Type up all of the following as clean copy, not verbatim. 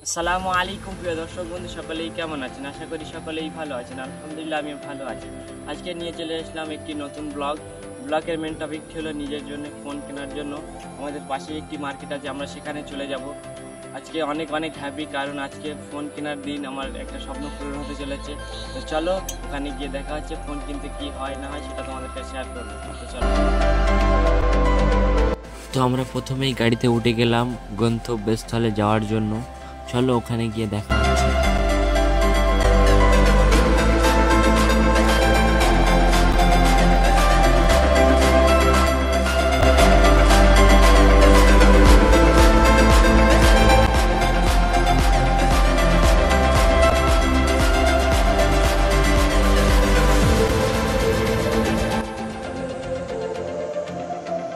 আসসালামু আলাইকুম প্রিয় দর্শক বন্ধু, সকলেই কেমন আছেন? আশা করি সকলেই ভালো আছেন। আলহামদুলিল্লাহ আমিও ভালো আছি। আজকে নিয়ে চলে আসলাম একটি নতুন ব্লগের মেন টপিকটি হলো নিজের জন্য ফোন কেনার জন্য আমাদের পাশে একটি মার্কেট আছে, আমরা সেখানে চলে যাব। আজকে অনেক অনেক হ্যাপি, কারণ আজকে ফোন কেনার দিন, আমার একটা স্বপ্ন পূরণ হতে চলেছে। তো চলো ওখানে গিয়ে দেখা হচ্ছে, ফোন কিনতে কি হয় না হয় সেটা তোমাদেরকে শেয়ার করবো। তো চলো। তো আমরা প্রথমেই গাড়িতে উঠে গেলাম গন্তব্যস্থলে যাওয়ার জন্য। চলো ওখানে গিয়ে দেখা হচ্ছে।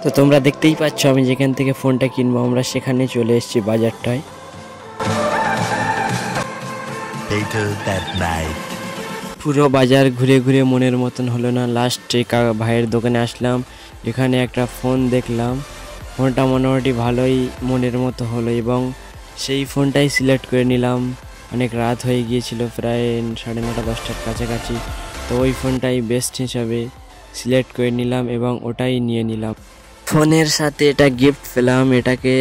তো তোমরা দেখতেই পাচ্ছ আমি যেখান থেকে ফোনটা কিনবো, আমরা সেখানে চলে এসেছি বাজারটায়। পুরো বাজার ঘুরে ঘুরে মনের মতন হলো না, লাস্টে ভাইয়ের দোকানে আসলাম। এখানে একটা ফোন দেখলাম, ফোনটা মোটামুটি ভালোই মনের মতো হলো এবং সেই ফোনটাই সিলেক্ট করে নিলাম। অনেক রাত হয়ে গিয়েছিল, প্রায় 9:30 10টার কাছাকাছি। তো ওই ফোনটাই বেস্ট হিসাবে সিলেক্ট করে নিলাম এবং ওটাই নিয়ে নিলাম। ফোনের সাথে এটা গিফট পেলাম। এটাকে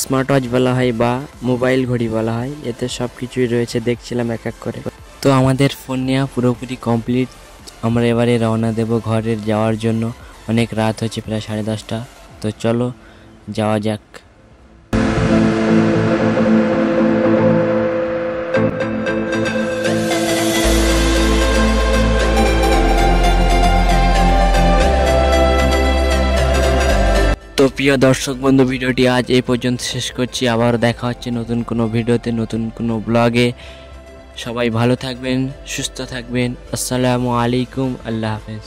স্মার্ট ওয়াচ বলা হয় বা মোবাইল ঘড়ি বলা হয়, এতে সব কিছুই রয়েছে, দেখছিলাম এক এক করে। তো আমাদের ফোন নেওয়া পুরোপুরি কমপ্লিট। আমরা এবারে রওনা দেব ঘরের যাওয়ার জন্য। অনেক রাত হচ্ছে, প্রায় 10:30। তো চলো যাওয়া যাক। তো প্রিয় দর্শক বন্ধু, ভিডিওটি আজ এই পর্যন্ত শেষ করছি। আবার দেখা হচ্ছে নতুন কোনো ভিডিওতে, নতুন কোনো ব্লগে। সবাই ভালো থাকবেন, সুস্থ থাকবেন। আসসালামু আলাইকুম, আল্লাহ হাফেজ।